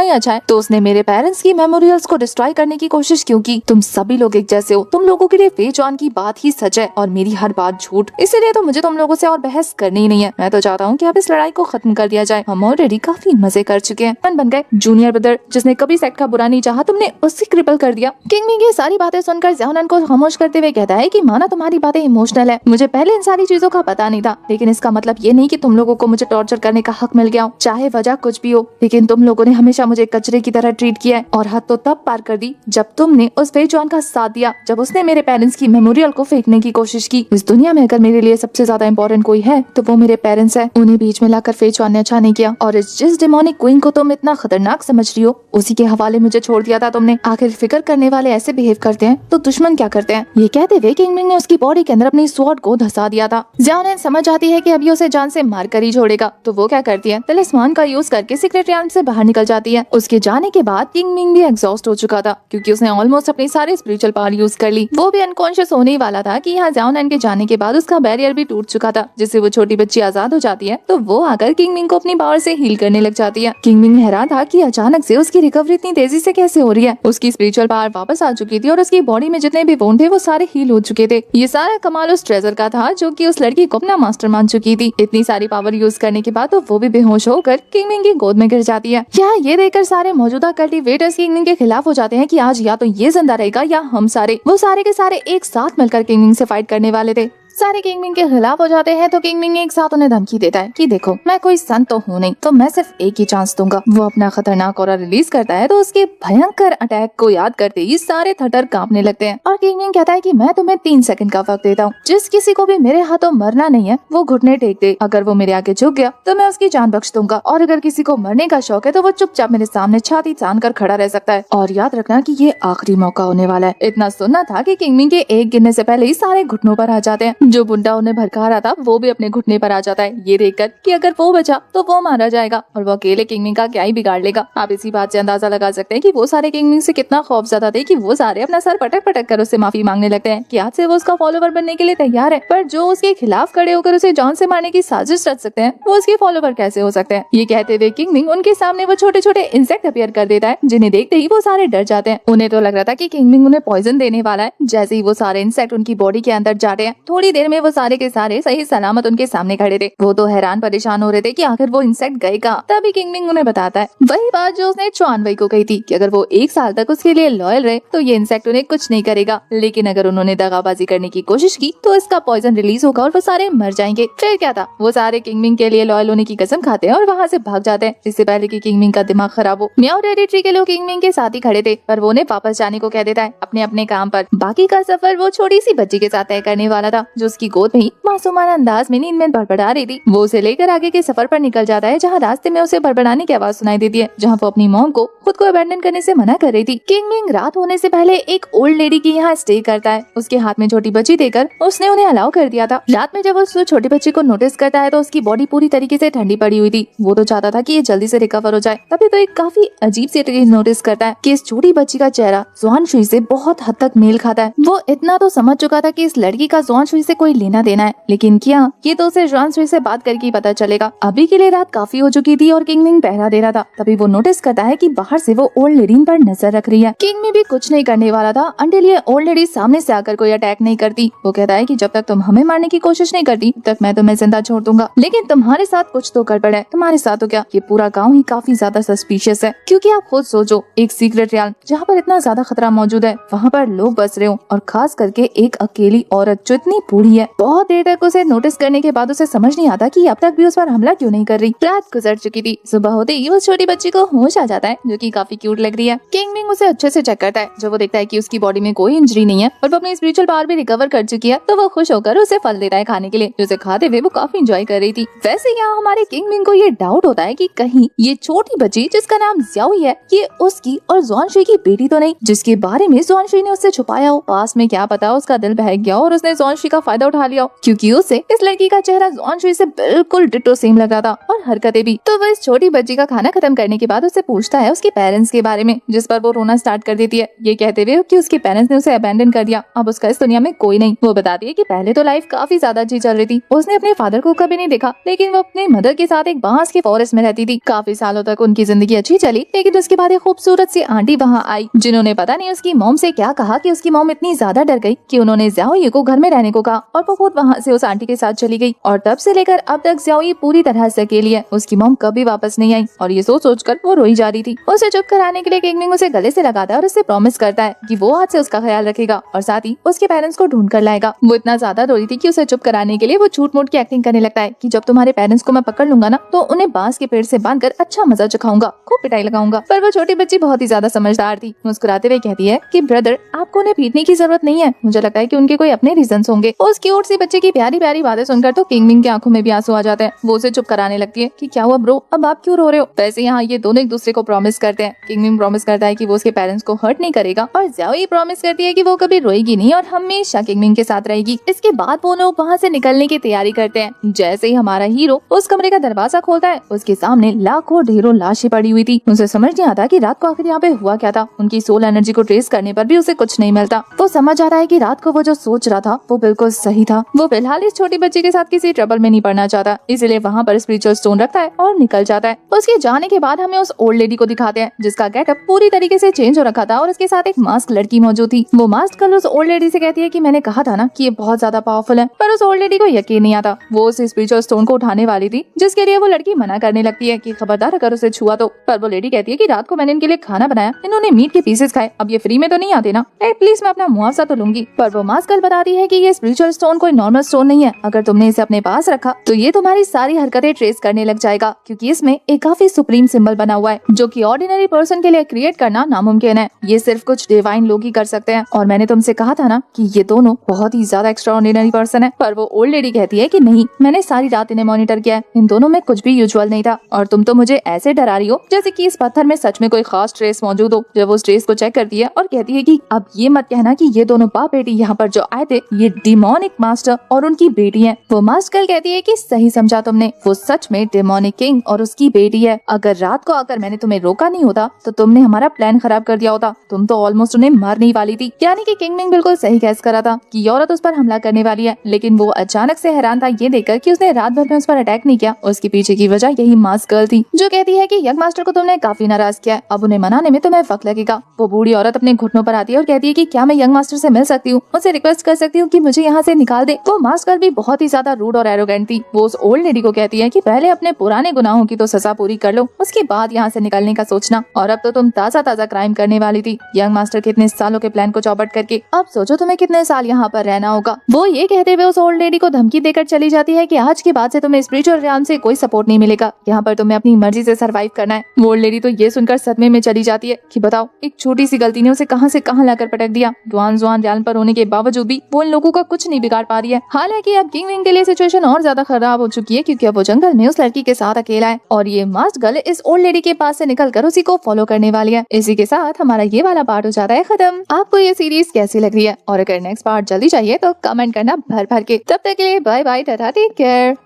ही अच्छा है तो उसने मेरे पेरेंट्स की मेमोरियल्स को डिस्ट्रॉय करने की कोशिश क्यों की। तुम सभी लोग एक जैसे हो, तुम लोगों के लिए फे चुआन की बात ही सच है और मेरी हर बात झूठ, इसीलिए तो मुझे तुम लोगों से और बहस करनी ही नहीं है। मैं तो चाहता हूँ कि अब इस लड़ाई को खत्म कर दिया जाए। हम ऑलरेडी काफी मजे कर चुके हैं, मन बन गए। जूनियर ब्रदर जिसने कभी सेट का बुरा नहीं चाहा, तुमने उससे क्रिपल कर दिया। किंग मिंग ये सारी बातें सुनकर ज़्याओनन को खामोश करते हुए कहता है कि माना तुम्हारी बातें इमोशनल है, मुझे पहले इन सारी चीजों का पता नहीं था, लेकिन इसका मतलब ये नहीं कि तुम लोगों को मुझे टॉर्चर करने का हक मिल गया हो, चाहे वजह कुछ भी हो। लेकिन तुम लोगों ने हमेशा मुझे कचरे की तरह ट्रीट किया है और हद तो तब पार कर दी जब तुमने उस फे चुआन का साथ दिया, जब उसने मेरे पेरेंट्स की मेमोरियल को फेंकने की कोशिश की। इस दुनिया में अगर मेरे लिए सबसे ज्यादा इम्पोर्टेंट कोई है तो वो मेरे पेरेंट्स है। उन्हें बीच में लाकर फे चुआन ने अच्छा नहीं किया और जिस डेमोनिक क्वीन को तुम इतना खतरनाक समझ रही हो उसी के हवाले मुझे छोड़ दिया था तुमने। आखिर फिक्र करने वाले ऐसे बिहेव करते हैं तो दुश्मन क्या करते हैं। ये कहते हुए किंग मिंग ने उसकी बॉडी के अंदर अपनी स्वॉर्ड को धंसा दिया था। ज़्याओनन समझ जाती है कि अभी उसे जान से मार कर ही छोड़ेगा, तो वो क्या करती है, तलिस्मान का यूज करके सीक्रेट रियाल्म से बाहर निकल जाती है। उसके जाने के बाद किंग मिंग भी एग्जॉस्ट हो चुका था क्योंकि उसने ऑलमोस्ट अपनी सारे स्पिरिचुअल पावर यूज कर ली। वो भी अनकॉन्शियस होने ही वाला था कि यहाँ ज़्याओनन के जाने के बाद उसका बैरियर भी टूट चुका था, जिससे वो छोटी बच्ची आजाद हो जाती है। तो वो आकर किंग मिंग को अपनी पावर से हील करने लग जाती है। किंग मिंग हैरान था कि अचानक से उसकी रिकवरी इतनी तेजी से कैसे हो रही है। उसकी स्पिरिचुअल पावर वापस आ चुकी थी और उसकी बॉडी में जितने भी वोंड थे वो सारे हील हो चुके थे। ये सारा कमाल उस ट्रेजर का था जो कि उस लड़की को अपना मास्टर मान चुकी थी। इतनी सारी पावर यूज करने के बाद तो वो भी बेहोश होकर किंग मिंग की गोद में गिर जाती है। यहाँ ये देखकर सारे मौजूदा कल्टीवेटर्स किंग मिंग के खिलाफ हो जाते हैं कि आज या तो ये जिंदा रहेगा या हम सारे। वो सारे के सारे एक साथ मिलकर किंग मिंग से फाइट करने वाले थे। सारे किंग मिंग के खिलाफ हो जाते हैं तो किंग मिंग एक साथ उन्हें धमकी देता है कि देखो मैं कोई संत तो हूँ नहीं, तो मैं सिर्फ एक ही चांस दूंगा। वो अपना खतरनाक ऑरा रिलीज करता है तो उसके भयंकर अटैक को याद करते ही सारे थटर कांपने लगते हैं और किंग मिंग कहता है कि मैं तुम्हें 3 सेकंड का वक्त देता हूँ। जिस किसी को भी मेरे हाथों मरना नहीं है वो घुटने टेक दे। अगर वो मेरे आगे झुक गया तो मैं उसकी जान बख्श दूंगा और अगर किसी को मरने का शौक है तो वो चुपचाप मेरे सामने छाती तान कर खड़ा रह सकता है। और याद रखना कि ये आखिरी मौका होने वाला है। इतना सुनना था कि किंग मिंग के एक गिरने से पहले ही सारे घुटनों पर आ जाते हैं। जो बुंडा उन्हें भड़का रहा था वो भी अपने घुटने पर आ जाता है, ये देखकर कि अगर वो बचा तो वो मारा जाएगा और वो अकेले किंग मिंग का क्या ही बिगाड़ लेगा। आप इसी बात से अंदाजा लगा सकते हैं कि वो सारे किंग मिंग से कितना खौफजदा थे कि वो सारे अपना सर पटक पटक कर उससे माफी मांगने लगते हैं कि आज से वो उसका फॉलोवर बनने के लिए तैयार है। पर जो उसके खिलाफ खड़े होकर उसे जान से मारने की साजिश रच सकते हैं वो उसके फॉलोवर कैसे हो सकते हैं। ये कहते हुए किंग मिंग उनके सामने वो छोटे छोटे इंसेक्ट अपीयर कर देता है जिन्हें देखते ही वो सारे डर जाते हैं। उन्हें तो लग रहा था कि किंग मिंग उन्हें पॉइजन देने वाला है। जैसे ही वो सारे इंसेक्ट उनकी बॉडी के अंदर जाते हैं थोड़ी देर में वो सारे के सारे सही सलामत उनके सामने खड़े थे। वो तो हैरान परेशान हो रहे थे कि आखिर वो इंसेक्ट गए कहाँ। तभी किंग मिंग उन्हें बताता है वही बात जो उसने चुआन वई को कही थी कि अगर वो 1 साल तक उसके लिए लॉयल रहे तो ये इंसेक्ट उन्हें कुछ नहीं करेगा, लेकिन अगर उन्होंने दगाबाजी करने की कोशिश की तो इसका पॉइजन रिलीज होगा और वो सारे मर जाएंगे। फिर क्या था, वो सारे किंग मिंग के लिए लॉयल होने की कसम खाते हैं और वहाँ से भाग जाते हैं इससे पहले कि किंग मिंग का दिमाग खराब हो। म्याओ टेरिटरी के लोग किंग मिंग के साथ ही खड़े थे पर वो उन्हें वापस जाने को कह देता है अपने अपने काम पर। बाकी का सफर वो छोटी सी बच्ची के साथ तय करने वाला था जो उसकी गोद में ही मासूमाना अंदाज में नींद में बड़बड़ा रही थी। वो उसे लेकर आगे के सफर पर निकल जाता है जहाँ रास्ते में उसे बड़बड़ाने की आवाज सुनाई देती है जहाँ वो अपनी मॉम को खुद को अबैंडन करने से मना कर रही थी। किंग मिंग रात होने से पहले एक ओल्ड लेडी की यहाँ स्टे करता है। उसके हाथ में छोटी बच्ची देकर उसने उन्हें अलाउ कर दिया था। रात में जब वो उस छोटी बच्ची को नोटिस करता है तो उसकी बॉडी पूरी तरीके से ठंडी पड़ी हुई थी। वो तो चाहता था कि ये जल्दी से रिकवर हो जाए। तभी तो एक काफी अजीब सी चीज नोटिस करता है कि इस छोटी बच्ची का चेहरा जुआन शुई से बहुत हद तक मेल खाता है। वो इतना तो समझ चुका था कि इस लड़की का जुआन शुई से कोई लेना देना है, लेकिन क्या ये तो उसे जुआन शुई से बात करके पता चलेगा। अभी के लिए रात काफी हो चुकी थी और किंग मिंग पहरा दे रहा था। तभी वो नोटिस करता है कि बाहर से वो ओल्ड लेडी पर नजर रख रही है। किंग में भी कुछ नहीं करने वाला था अंटिल ये ओल्ड लेडी सामने से आकर कोई अटैक नहीं करती। वो कहता है कि जब तक तुम हमें मारने की कोशिश नहीं करती तब तक मैं तुम्हें जिंदा छोड़ दूंगा, लेकिन तुम्हारे साथ कुछ तो गड़बड़ है। तुम्हारे साथ तो क्या, ये पूरा गाँव ही काफी ज्यादा सस्पिशियस है। क्योंकि आप खुद सोचो, एक सीक्रेट रियाल्म जहाँ पर इतना ज्यादा खतरा मौजूद है वहाँ पर लोग बस रहे हो और खास करके एक अकेली औरत जो इतनी बूढ़ी है। बहुत देर तक उसे नोटिस करने के बाद उसे समझ नहीं आता कि अब तक भी उस पर हमला क्यों नहीं कर रही। रात गुजर चुकी थी। सुबह होते ही उस छोटी बच्ची को होश आ जाता है जो कि काफी क्यूट लग रही है। किंग मिंग उसे अच्छे से चेक करता है। जब वो देखता है कि उसकी बॉडी में कोई इंजरी नहीं है और वो अपनी स्पिरिचुअल पावर भी रिकवर कर चुकी है तो वो खुश होकर उसे फल देता है खाने के लिए, जो उसे खाते हुए वो काफी एंजॉय कर रही थी। वैसे यहाँ हमारे किंग मिंग को ये डाउट होता है कि कहीं ये छोटी बच्ची जिसका नाम ज़्याओई है ये उसकी और जुआन शुई की बेटी तो नहीं जिसके बारे में जुआन शुई ने उससे छुपाया हो। पास में क्या पता उसका दिल बहक गया और उसने जुआन शुई का फायदा उठा लिया हो, क्योंकि उसे इस लड़की का चेहरा जॉन से बिल्कुल डिट्टो सेम लग रहा था और हरकतें भी। तो वो इस छोटी बच्ची का खाना खत्म करने के बाद उससे पूछता है उसके पेरेंट्स के बारे में, जिस पर वो रोना स्टार्ट कर देती है, ये कहते हुए कि उसके पेरेंट्स ने उसे अबैंडन कर दिया, अब उसका इस दुनिया में कोई नहीं। वो बताती है कि पहले तो लाइफ काफी ज्यादा अच्छी चल रही थी, उसने अपने फादर को कभी नहीं देखा, लेकिन वो अपने मदर के साथ एक बांस के फॉरेस्ट में रहती थी। काफी सालों तक उनकी जिंदगी अच्छी चली, लेकिन उसके बाद एक खूबसूरत सी आंटी वहाँ आई, जिन्होंने पता नहीं उसकी मॉम से क्या कहा कि उसकी मॉम इतनी ज्यादा डर गई कि उन्होंने ज़्याओई को घर में रहने को कहा और वो खुद वहाँ से उस आंटी के साथ चली गई। और तब से लेकर अब तक ज़्याओई पूरी तरह से अकेली है, उसकी मॉम कभी वापस नहीं आई और ये सोच कर वो रोई जा रही थी। उसे चुप कराने के लिए किंगमिंग उसे गले से लगाता है और उससे प्रॉमिस करता है कि वो आज से उसका ख्याल रखेगा और साथ ही उसके पेरेंट्स को ढूंढ कर लाएगा। वो इतना ज्यादा रो रही थी कि उसे चुप कराने के लिए वो झूठ मूठ की एक्टिंग करने लगता है कि जब तुम्हारे पेरेंट्स को मैं पकड़ लूंगा ना तो उन्हें बांस के पेड़ से बांधकर अच्छा मजा चखाऊंगा, खूब पिटाई लगाऊंगा। पर वो छोटी बच्ची बहुत ही ज्यादा समझदार थी, मुस्कुराते हुए कहती है कि ब्रदर आपको उन्हें पीटने की जरूरत नहीं है, मुझे लगता है कि उनके कोई अपने रीजन होंगे। उस क्यूट सी बच्चे की प्यारी प्यारी बातें सुनकर तो किंगमिंग की आंखों में भी आंसू आ जाते हैं। वो उसे चुप कराने लगती है कि क्या हुआ ब्रो, अब आप क्यों रो रहे हो। वैसे यहाँ ये दोनों एक दूसरे को प्रॉमिस करते हैं। किंगमिंग प्रॉमिस करता है कि वो उसके पेरेंट्स को हर्ट नहीं करेगा और ज़्याओई प्रॉमिस करती है कि वो कभी रोएगी नहीं और हमेशा किंगमिंग के साथ रहेगी। इसके बाद वो लोग वहाँ से निकलने की तैयारी करते हैं। जैसे ही हमारा हीरो उस कमरे का दरवाजा खोलता है, उसके सामने लाखों ढेरों लाशें पड़ी हुई थी। उसे समझ नहीं आता कि रात को आखिर यहाँ पे हुआ क्या था। उनकी सोल एनर्जी को ट्रेस करने पर भी उसे कुछ नहीं मिलता। वो समझ आता है कि रात को वो जो सोच रहा था वो बिल्कुल सही था। वो फिलहाल इस छोटी बच्ची के साथ किसी ट्रबल में नहीं पड़ना चाहता, इसलिए वहाँ पर स्पिरिचुअल स्टोन रखता है और निकल जाता है। उसके जाने के बाद हमें उस ओल्ड लेडी को दिखाते हैं जिसका गेटअप पूरी तरीके से चेंज हो रखा था और उसके साथ एक मास्क लड़की मौजूद थी। वो मास्क गर्ल उस ओल्ड लेडी से कहती है कि मैंने कहा था ना कि ये बहुत ज्यादा पावरफुल है, पर उस ओल्ड लेडी को यकीन नहीं आता। वो उस स्पिरिचुअल स्टोन को उठाने वाली थी, जिसके लिए वो लड़की मना करने लगती है कि खबरदार अगर उसे छुआ तो। पर वो लेडी कहती है कि रात को मैंने इनके लिए खाना बनाया, इन्होंने मीट के पीसेस खाए, अब ये फ्री में तो नहीं आते ना, प्लीज मैं अपना मुआवजा तो लूंगी। पर वो मास्क गर्ल बताती है कि ये स्पिरिचुअल स्टोन कोई नॉर्मल स्टोन नहीं है, अगर तुमने इसे अपने पास रखा तो ये तुम्हारी सारी हरकतें ट्रेस करने लग जाएगा, क्योंकि इसमें एक काफी सुप्रीम सिंबल बना हुआ है जो कि ऑर्डिनरी पर्सन के लिए क्रिएट करना नामुमकिन है। ये सिर्फ कुछ डिवाइन लोग ही कर सकते हैं और मैंने तुमसे कहा था ना कि ये दोनों बहुत ही ज्यादा एक्स्ट्रा ऑर्डिनरी पर्सन है। पर वो ओल्ड लेडी कहती है कि नहीं, मैंने सारी रात इन्हें मॉनिटर किया है, इन दोनों में कुछ भी यूजुअल नहीं था और तुम तो मुझे ऐसे डरा रही हो जैसे कि इस पत्थर में सच में कोई खास ट्रेस मौजूद हो। जब वो उस ट्रेस को चेक करती है और कहती है कि अब ये मत कहना कि ये दोनों बाप बेटी यहाँ पर जो आए थे ये डिमोनिक मास्टर और उनकी बेटी है। वो मास्टर कहती है कि सही समझा तुमने, वो सच में डिमोनिक किंग और उसकी बेटी है। अगर रात को आकर मैंने तुम्हें रोका नहीं होता तो तुमने हमारा प्लान खराब कर दिया होता, तुम तो ऑलमोस्ट उन्हें मारने ही वाली थी। यानी कि किंगमिंग बिल्कुल सही गैस करा था कि ये औरत उस पर हमला करने वाली है, लेकिन वो अचानक से हैरान था ये देखकर कि उसने रात भर में उस पर अटैक नहीं किया। उसके पीछे की वजह यही मास्क गर्ल थी जो कहती है कि यंग मास्टर को तुमने काफी नाराज किया है, अब उन्हें मनाने में तुम्हें वक्त लगेगा। वो बूढ़ी औरत अपने घुटनों पर आती है और कहती है कि क्या मैं यंग मास्टर से मिल सकती हूँ, उनसे रिक्वेस्ट कर सकती हूँ कि मुझे यहाँ से निकाल दे। वो मास्क गर्ल भी बहुत ही ज्यादा रूड और एरोगेंट थी। वो उस ओल्ड लेडी को कहती है कि पहले अपने पुराने गुनाहों की तो सजा पूरी कर लो, उसके बाद यहाँ से निकलने का सोचना। और अब तो तुम ताजा ताजा क्राइम करने वाली थी, यंग मास्टर के इतने सालों के प्लान को चौपट करके। अब सोचो तुम्हें कितने साल यहाँ पर रहना होगा। वो ये कहते हुए उस ओल्ड लेडी को धमकी देकर चली जाती है कि आज के बाद से तुम्हें स्पिरिचुअल रियाम से कोई सपोर्ट नहीं मिलेगा, यहाँ पर तुम्हें अपनी मर्जी से सर्वाइव करना है। वो ओल्ड लेडी तो ये सुनकर सदमे में चली जाती है कि बताओ एक छोटी सी गलती ने उसे कहां से कहां लाकर पटक दिया। जुआन रियान पर होने के बावजूद भी वो इन लोगों का कुछ नहीं बिगाड़ पा रही है। हालांकि अब किंगमिंग के लिए सिचुएशन और ज्यादा खराब हो चुकी है क्योंकि अब वो जंगल में उस लड़की के साथ अकेला है और ये मास्क गर्ल इस ओल्ड लेडी के पास से निकलकर उसी को फॉलो करने वाली है। इसी के साथ हमारा ये वाला पार्ट हो जाता है खत्म। आपको ये सीरीज कैसी लग रही है और अगर नेक्स्ट पार्ट जल्दी चाहिए तो कमेंट करना भर भर के। तब तक के लिए bye bye, tata, take care.